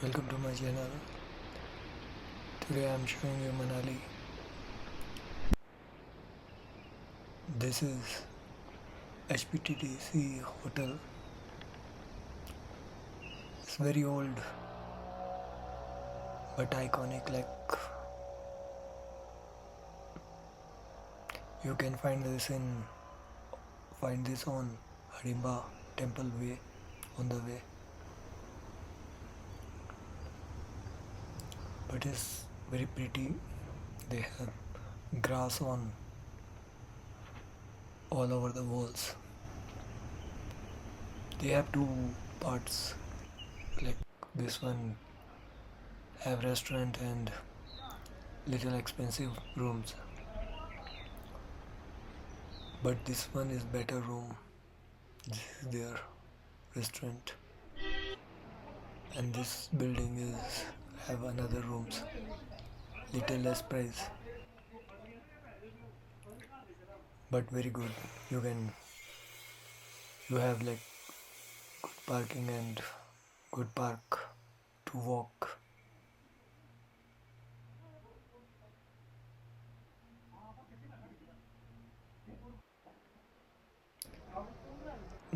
Welcome to my channel. Today I am showing you Manali. This is HPTDC hotel. It's very old but iconic. Like you can find this on Himba temple way on the way. But it's very pretty. They have grass on all over the walls. They have two parts. Like this one have restaurant and little expensive rooms. But this one is better room. This is their restaurant. And this building is have another rooms. Little less price. But very good. You have like good parking and good park to walk.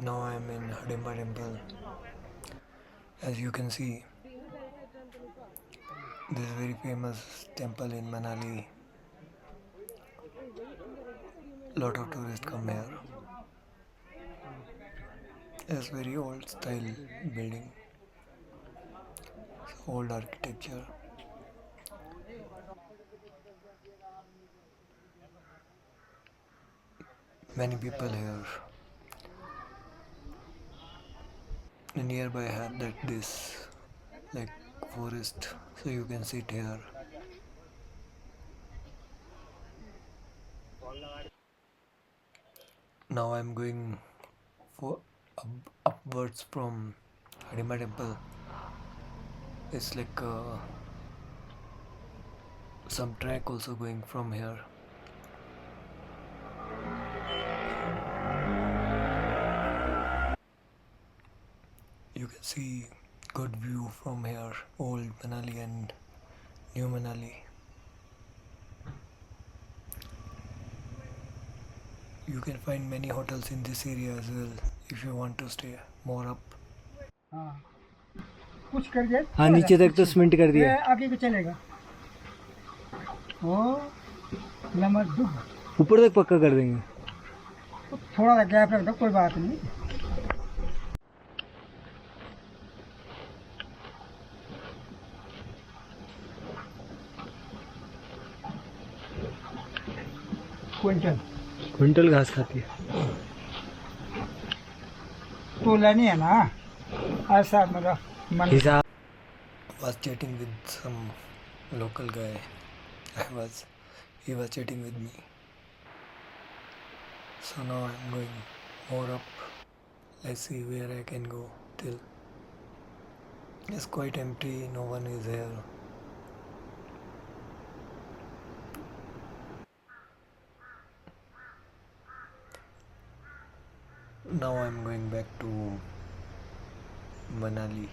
Now I am in Himachal temple. As you can see, this is very famous temple in Manali. Lot of tourists come here. It's very old style building. It's old architecture. Many people here. Nearby have this like forest, so you can sit here. Now I'm going for upwards from Harima temple. It's like some track also going from here. You can see good view from here, old Manali and new Manali. You can find many hotels in this area as well if you want to stay more up. हाँ कुछ कर दिया हाँ नीचे तक तो cement कर दिया ये आगे को चलेगा वो नंबर दो ऊपर तक पक्का कर देंगे थोड़ा सा गैप रख दो कोई बात नहीं क्विंटल क्विंटल घास खाती है तोला नहीं है ना ऐसा मतलब मन हिसाब Was chatting with some local guy. He was chatting with me. So now I'm going more up. Let's see where I can go till. It's quite empty, no one is here. Now I'm going back to Manali,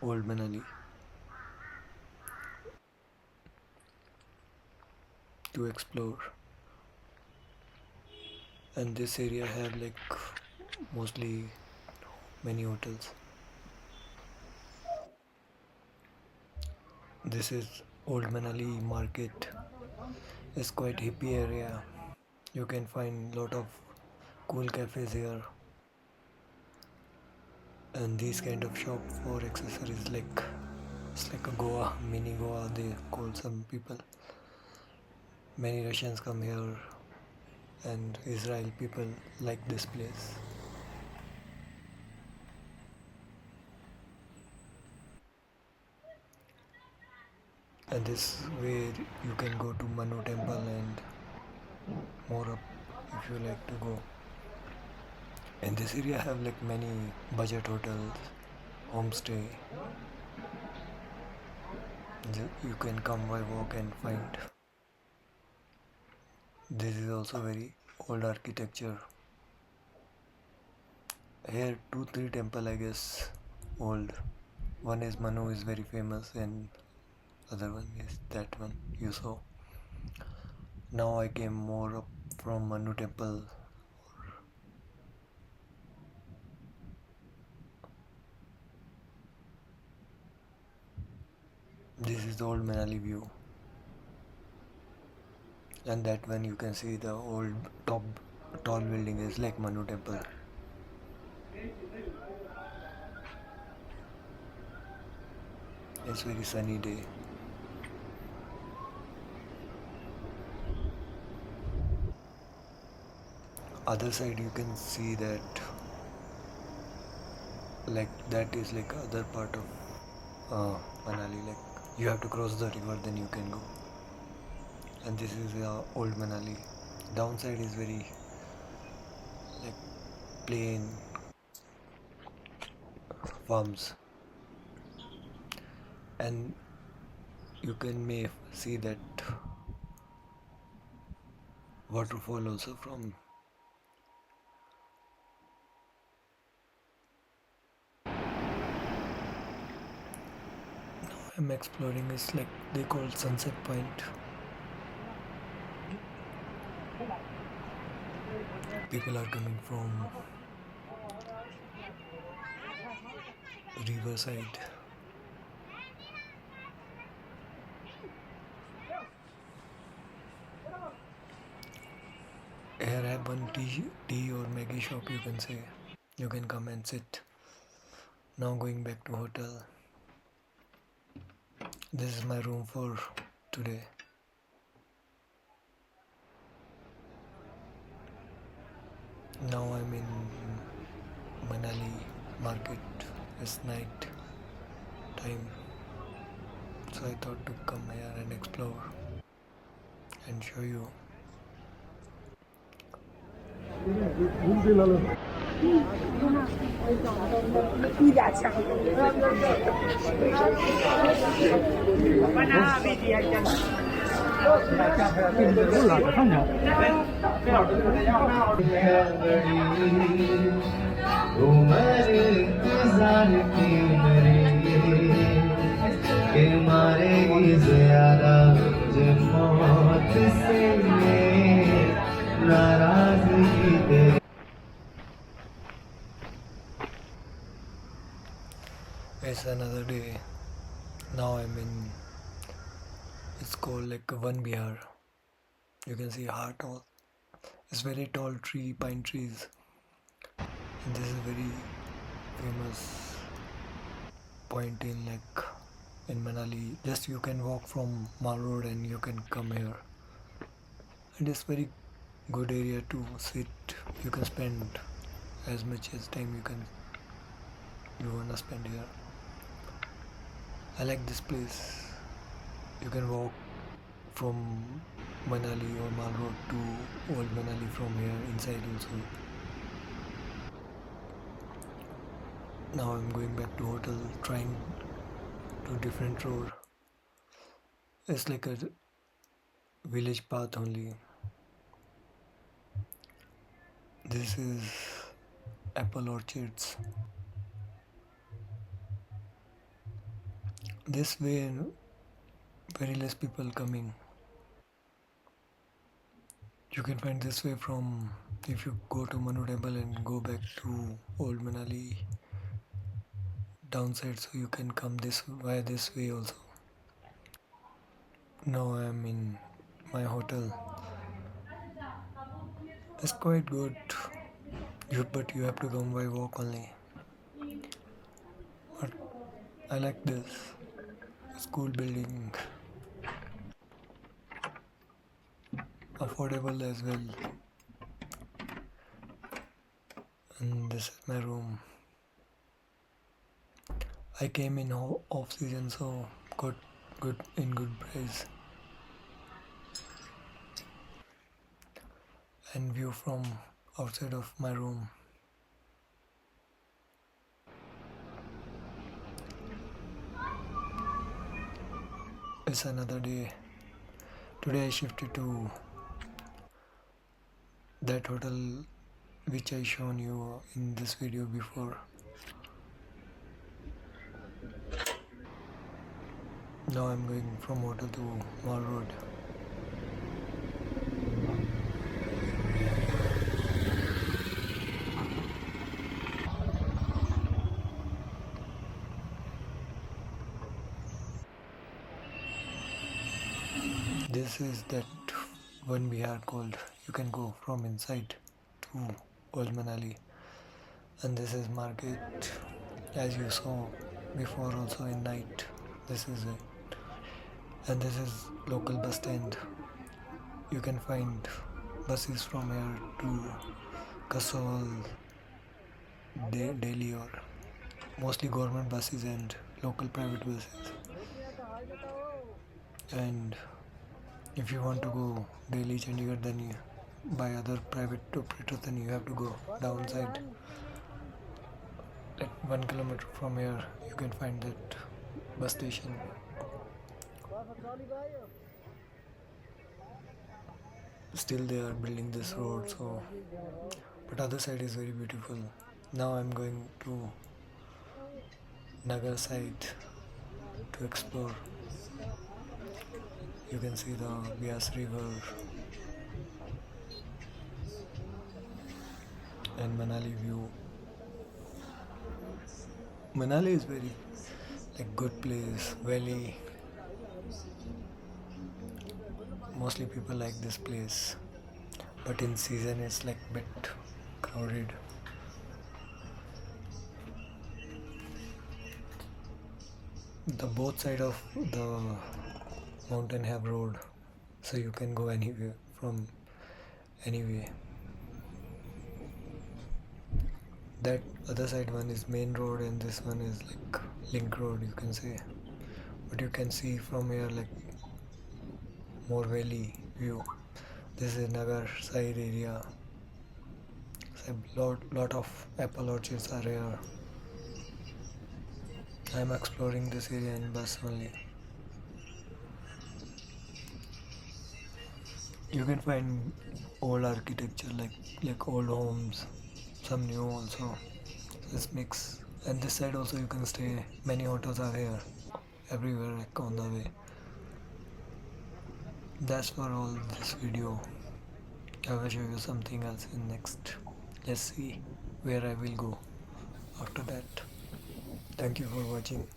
old Manali, to explore. And this area have like mostly many hotels. This is old Manali market. It's quite hippie area. You can find lot of cool cafes here. And these kind of shop for accessories like it's like a Goa, mini Goa they call some people. Many Russians come here and Israel people like this place. And this way you can go to Manu temple and more up if you like to go. In this area have like many budget hotels, homestay. You can come by walk and find. This is also very old architecture. Here 2-3 temple I guess old. One is Manu is very famous, and other one is that one you saw. Now I came more up from Manu temple. This is the old Manali view, and that one you can see the old top tall building is like Manu temple. It's very sunny day. Other side you can see that like that is like other part of Manali. Like you have to cross the river, then you can go. And this is old Manali. Downside is very like plain farms, and you can may see that waterfall also from. I'm exploring is like they call Sunset Point. People are coming from riverside. Here I have one tea or Maggie shop, you can say. You can come and sit. Now going back to hotel. This is my room for today. Now I'm in Manali market. It's night time. So I thought to come here and explore and show you. It's another day. Now I'm in. It's called like One Bihar. You can see heart all. It's very tall tree, pine trees, and this is very famous point in like in Manali. Just you can walk from Mall Road and you can come here. And it's very good area to sit. You can spend as much as time you wanna spend here. I like this place. You can walk from Manali or Mall Road to Old Manali from here inside also. Now I'm going back to hotel, trying to different road. It's like a village path only. This is apple orchards. This way very less people coming. You can find this way from if you go to Manu Temple and go back to Old Manali downside, so you can come this via this way also. Now I am in my hotel. It's quite good, but you have to come by walk only. But I like this school building, affordable as well. And this is my room. I came in off season, so got good price. And view from outside of my room. It's another day. Today I shifted to that hotel which I shown you in this video before. Now I'm going from hotel to Mall Road. This is that one Bihar called you can go from inside to Old Manali, and this is market as you saw before also in night. This is it, and this is local bus stand. You can find buses from here to Kasol, Delhi, or mostly government buses and local private buses. And if you want to go Delhi, Chandigarh, then you by other private operators, then you have to go downside. Like 1 kilometer from here, you can find that bus station. Still, they are building this road, so but other side is very beautiful. Now I'm going to Nagar side to explore. You can see the Bias River and Manali view. Manali is very like good place, valley. Mostly people like this place, but in season it's like bit crowded. The both side of the mountain have road, so you can go anywhere from anywhere. That other side one is main road and this one is like link road, you can say. But you can see from here like more valley view. This is Nagar side area. So lot of apple orchards are here. I'm exploring this area in bus only. You can find old architecture like old homes, some new also. This mix. And this side also you can stay. Many hotels are here, everywhere like on the way. That's for all this video. I will show you something else in next. Let's see where I will go after that. Thank you for watching.